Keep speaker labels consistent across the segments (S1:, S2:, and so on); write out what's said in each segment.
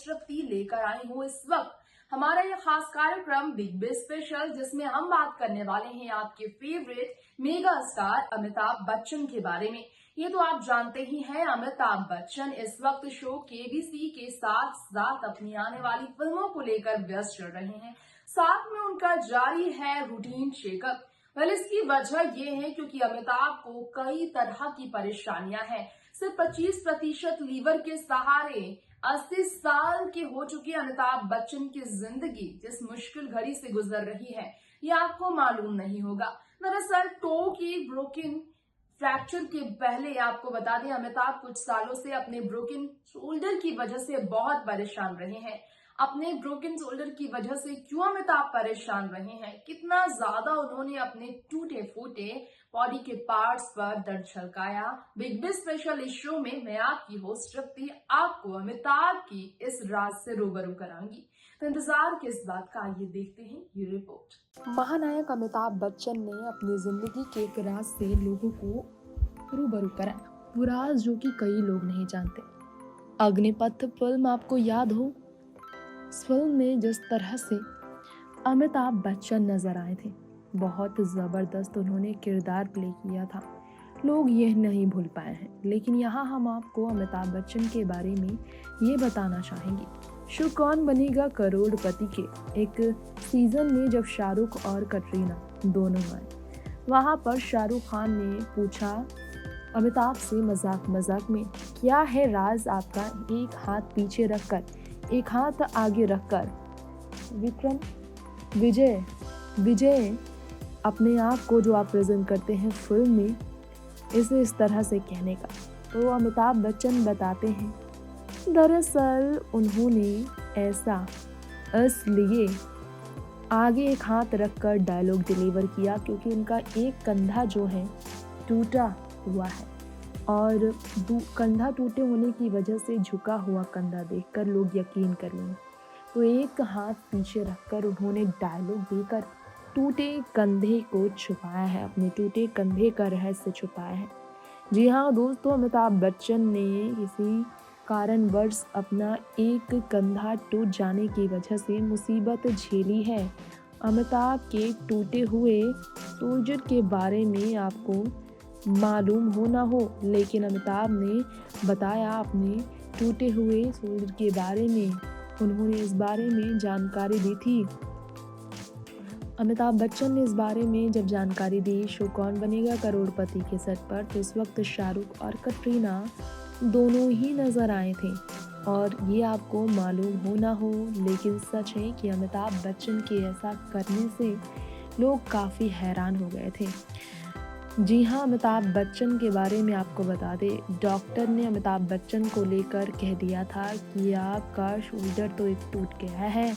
S1: Host तृप्ति लेकर आई हूँ इस वक्त हमारा यह खास कार्यक्रम बिग बी स्पेशल, जिसमें हम बात करने वाले हैं आपके favourite mega star Amitabh Bachchan के बारे में। ये तो आप जानते ही हैं, अमिताभ बच्चन इस वक्त शो केबीसी के साथ साथ अपनी आने वाली फिल्मों को लेकर व्यस्त चल रहे हैं। साथ में उनका जारी है रूटीन चेकअप। इसकी वजह ये है क्योंकि अमिताभ को कई तरह की परेशानियां हैं। सिर्फ 25% लीवर के सहारे 80 साल के हो चुके अमिताभ बच्चन की जिंदगी जिस मुश्किल घड़ी से गुजर रही है, ये आपको मालूम नहीं होगा। दरअसल टो की ब्रोकन फ्रैक्चर के पहले आपको बता दें, अमिताभ कुछ सालों से अपने ब्रोकन शोल्डर की वजह से बहुत परेशान रहे हैं। अपने ब्रोकन शोल्डर की वजह से क्यों अमिताभ परेशान रहे हैं, कितना ज्यादा उन्होंने अपने टूटे फूटे बॉडी के पार्ट्स पर दर्द झलकाया, बिग बी स्पेशल इस शो में मैं आपकी होस्ट तृप्ति आपको अमिताभ की इस राज से रूबरू कराऊंगी। तो इंतजार किस बात का, आइए देखते हैं ये रिपोर्ट।
S2: महानायक अमिताभ बच्चन ने अपनी जिंदगी के एक राज से लोगों को रूबरू कराया, वो राज जो कि कई लोग नहीं जानते। अग्निपथ फिल्म आपको याद हो, इस फिल्म में जिस तरह से अमिताभ बच्चन नजर आए थे, बहुत ज़बरदस्त उन्होंने किरदार प्ले किया था, लोग यह नहीं भूल पाए हैं। लेकिन यहाँ हम आपको अमिताभ बच्चन के बारे में ये बताना चाहेंगे। शो कौन बनेगा करोड़पति के एक सीजन में जब शाहरुख और कटरीना दोनों आए, वहाँ पर शाहरुख खान ने पूछा अमिताभ से मजाक मजाक में, क्या है राज आपका, एक हाथ पीछे रखकर एक हाथ आगे रखकर विजय अपने आप को जो आप प्रेजेंट करते हैं फिल्म में, इसे इस तरह से कहने का। तो अमिताभ बच्चन बताते हैं, दरअसल उन्होंने ऐसा इसलिए आगे एक हाथ रखकर डायलॉग डिलीवर किया क्योंकि उनका एक कंधा जो है टूटा हुआ है, और कंधा टूटे होने की वजह से झुका हुआ कंधा देखकर लोग यकीन कर लेंगे। तो एक हाथ पीछे रखकर उन्होंने डायलॉग देकर टूटे कंधे को छुपाया है, अपने टूटे कंधे का रहस्य छुपाया है। जी हाँ दोस्तों, अमिताभ बच्चन ने किसी कारणवश अपना एक कंधा टूट जाने की वजह से मुसीबत झेली है। अमिताभ के टूटे हुए सोल्जर के बारे में आपको मालूम हो ना हो, लेकिन अमिताभ ने बताया अपने टूटे हुए सोल्जर के बारे में, उन्होंने इस बारे में जानकारी दी थी। अमिताभ बच्चन ने इस बारे में जब जानकारी दी शो कौन बनेगा करोड़पति के सेट पर, तो इस वक्त शाहरुख और कटरीना दोनों ही नजर आए थे। और ये आपको मालूम हो ना हो, लेकिन सच है कि अमिताभ बच्चन के ऐसा करने से लोग काफ़ी हैरान हो गए थे। जी हाँ, अमिताभ बच्चन के बारे में आपको बता दें, डॉक्टर ने अमिताभ बच्चन को लेकर कह दिया था कि आपका शोल्डर तो एक टूट गया है।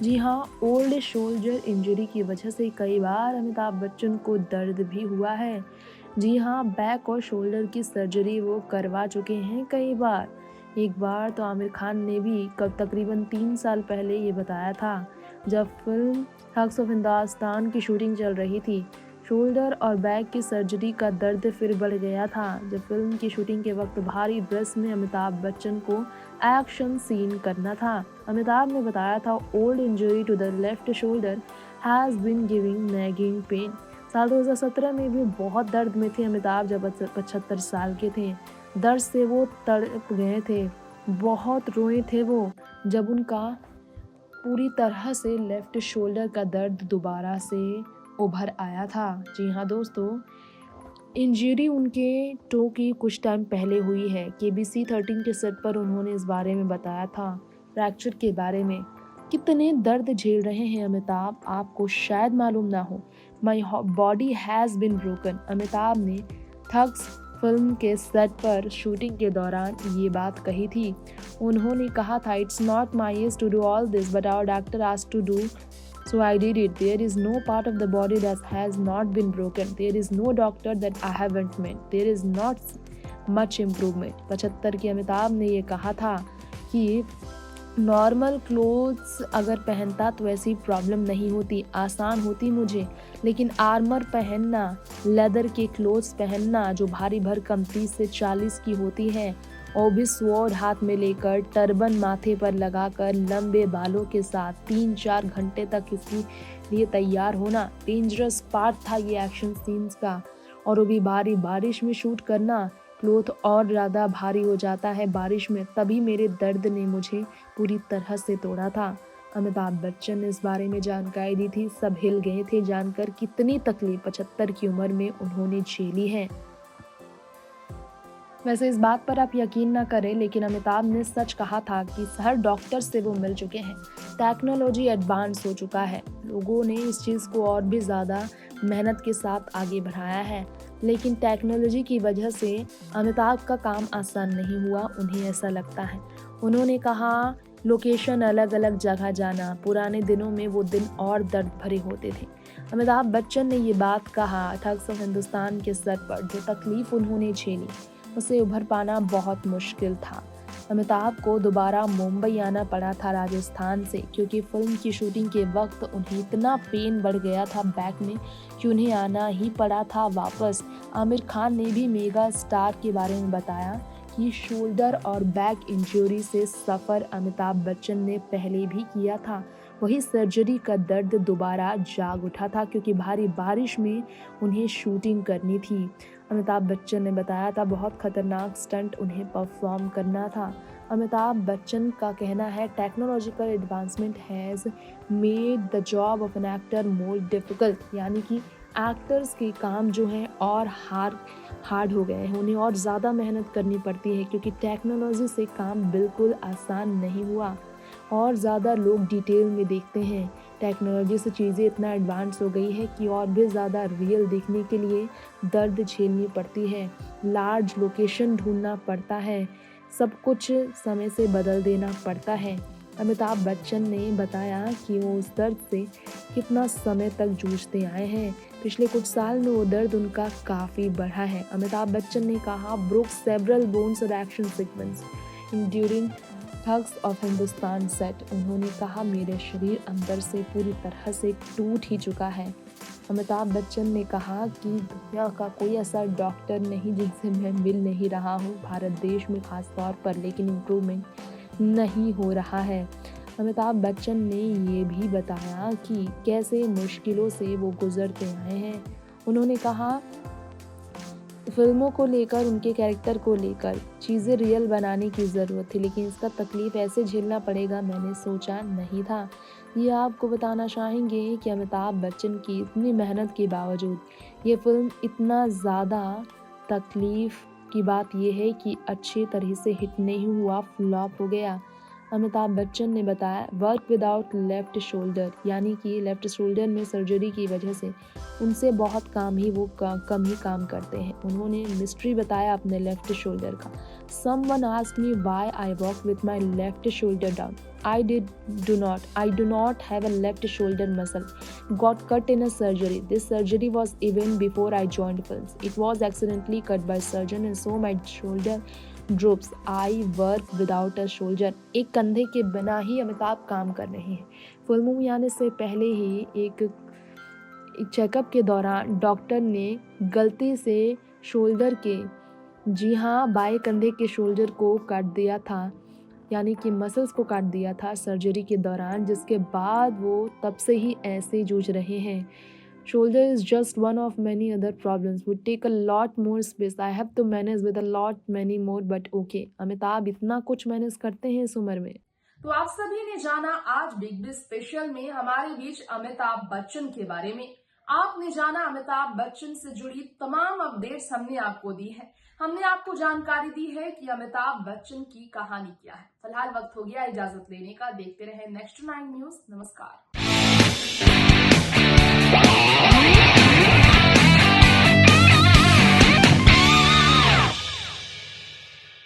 S2: जी हाँ, ओल्ड शोल्डर इंजरी की वजह से कई बार अमिताभ बच्चन को दर्द भी हुआ है। जी हाँ, बैक और शोल्डर की सर्जरी वो करवा चुके हैं कई बार। एक बार तो आमिर खान ने भी तकरीबन 3 साल पहले ये बताया था, जब फिल्म हक्स ऑफ हिंदुस्तान की शूटिंग चल रही थी, शोल्डर और बैक की सर्जरी का दर्द फिर बढ़ गया था जब फिल्म की शूटिंग के वक्त भारी ड्रेस में अमिताभ बच्चन को एक्शन सीन करना था। अमिताभ ने बताया था, old injury to the left shoulder has been giving nagging pain. साल 2017 में भी बहुत दर्द में थे अमिताभ, जब 75 साल के थे। दर्द से वो तड़प गए थे, बहुत रोए थे वो, जब उनका पूरी तरह से लेफ्ट शोल्डर का दर्द दोबारा से उभर आया था। जी हाँ दोस्तों, इंजरी उनके टो की कुछ टाइम पहले हुई है। केबीसी 13 के सेट पर उन्होंने इस बारे में बताया था, फ्रैक्चर के बारे में। कितने दर्द झेल रहे हैं अमिताभ, आपको शायद मालूम ना हो। My body has been broken, Amitabh ने थग्स फिल्म के सेट पर शूटिंग के दौरान ये बात कही थी। उन्होंने कहा था, it's not my age to do all this but our doctor asked to do, so I did it. There is no part of the body that has not been broken. There is no doctor that I haven't met. There is not much improvement. 75 के अमिताभ ने ये कहा था कि normal clothes अगर पहनता तो ऐसी प्रॉब्लम नहीं होती, आसान होती मुझे, लेकिन आर्मर पहनना, लेदर के क्लोथ्स पहनना जो भारी भरकम 30 से 40 की होती है, और भी स्वॉर्ड हाथ में लेकर, टर्बन माथे पर लगाकर, लंबे बालों के साथ 3-4 घंटे तक इसके लिए तैयार होना डेंजरस पार्ट था ये एक्शन सीन्स का। और वो भी भारी बारिश में शूट करना, क्लोथ और ज़्यादा भारी हो जाता है बारिश में, तभी मेरे दर्द ने मुझे पूरी तरह से तोड़ा था। अमिताभ बच्चन ने इस बारे में जानकारी दी थी। सब हिल गए थे जानकर कितनी तकलीफ 75 की उम्र में उन्होंने झेली है। वैसे इस बात पर आप यकीन ना करें, लेकिन अमिताभ ने सच कहा था कि हर डॉक्टर से वो मिल चुके हैं। टेक्नोलॉजी एडवांस हो चुका है, लोगों ने इस चीज़ को और भी ज़्यादा मेहनत के साथ आगे बढ़ाया है, लेकिन टेक्नोलॉजी की वजह से अमिताभ का काम आसान नहीं हुआ, उन्हें ऐसा लगता है। उन्होंने कहा लोकेशन अलग अलग जगह जाना, पुराने दिनों में वो दिन और दर्द भरे होते थे। अमिताभ बच्चन ने ये बात कहा ठग्स ऑफ हिंदुस्तान के सर पर। जो तकलीफ उन्होंने झेली उसे उभर पाना बहुत मुश्किल था। अमिताभ को दोबारा मुंबई आना पड़ा था राजस्थान से, क्योंकि फिल्म की शूटिंग के वक्त उन्हें इतना पेन बढ़ गया था बैक में कि उन्हें आना ही पड़ा था वापस। आमिर खान ने भी मेगा स्टार के बारे में बताया कि शोल्डर और बैक इंजरी से सफ़र अमिताभ बच्चन ने पहले भी किया था। वही सर्जरी का दर्द दोबारा जाग उठा था, क्योंकि भारी बारिश में उन्हें शूटिंग करनी थी। अमिताभ बच्चन ने बताया था बहुत खतरनाक स्टंट उन्हें परफॉर्म करना था। अमिताभ बच्चन का कहना है technological advancement has made the job of an actor more difficult, यानी कि एक्टर्स के काम जो हैं और हार्ड हो गए हैं, उन्हें और ज़्यादा मेहनत करनी पड़ती है, क्योंकि टेक्नोलॉजी से काम बिल्कुल आसान नहीं हुआ और ज़्यादा लोग डिटेल में देखते हैं। टेक्नोलॉजी से चीज़ें इतना एडवांस हो गई है कि और भी ज़्यादा रियल देखने के लिए दर्द झेलनी पड़ती है, लार्ज लोकेशन ढूंढना पड़ता है, सब कुछ समय से बदल देना पड़ता है। अमिताभ बच्चन ने बताया कि वो उस दर्द से कितना समय तक जूझते आए हैं। पिछले कुछ साल में वो दर्द उनका काफ़ी बढ़ा है। अमिताभ बच्चन ने कहा ब्रोक सेवरल बोन्स और action sequence during thugs of Hindustan set. उन्होंने कहा मेरे शरीर अंदर से पूरी तरह से टूट ही चुका है। अमिताभ बच्चन ने कहा कि दुनिया का कोई ऐसा डॉक्टर नहीं जिनसे मैं मिल नहीं रहा हूँ भारत देश में खास तौर पर, लेकिन इम्प्रूवमेंट नहीं हो रहा है। अमिताभ बच्चन ने ये भी बताया कि कैसे मुश्किलों से वो गुजरते आए हैं। उन्होंने कहा फिल्मों को लेकर, उनके कैरेक्टर को लेकर चीज़ें रियल बनाने की ज़रूरत थी, लेकिन इसका तकलीफ़ ऐसे झेलना पड़ेगा मैंने सोचा नहीं था। ये आपको बताना चाहेंगे कि अमिताभ बच्चन की इतनी मेहनत के बावजूद ये फिल्म इतना ज़्यादा तकलीफ़ की बात यह है कि अच्छी तरह से हिट नहीं हुआ, फ्लॉप हो गया। अमिताभ बच्चन ने बताया वर्क विदाउट लेफ्ट शोल्डर, यानी कि लेफ्ट शोल्डर में सर्जरी की वजह से उनसे बहुत कम ही काम करते हैं। उन्होंने मिस्ट्री बताया अपने लेफ्ट शोल्डर का। Someone asked me why I walk with my left shoulder down. I do not have a left shoulder muscle. Got cut in a surgery. This surgery was even before I joined films. It was accidentally cut by surgeon and so my shoulder droops. I work without a shoulder. एक कंधे के बिना ही अमिताभ काम कर रहे हैं। फिल्मों में आने से पहले ही एक चेकअप के दौरान डॉक्टर ने गलती से शोल्डर के, जी हाँ, बाएं कंधे के शोल्डर को काट दिया था, यानी कि मसल्स को काट दिया था सर्जरी के दौरान, जिसके बाद वो तब से ही ऐसे जूझ रहे हैं। Shoulder is just one of many other problems. Would take a lot more space. I have to manage with a lot many more, but okay. Amitabh इतना कुछ मैनेज करते हैं इस उम्र में।
S1: तो आप सभी ने जाना आज बिग बी स्पेशल में हमारे बीच अमिताभ बच्चन के बारे में। आपने जाना अमिताभ बच्चन से जुड़ी तमाम अपडेट्स हमने आपको दी है। हमने आपको जानकारी दी है कि अमिताभ बच्चन की कहानी क्या है। फिलहाल वक्त हो गया इजाजत लेने का। देखते रहे नेक्स्ट 9 न्यूज। नमस्कार।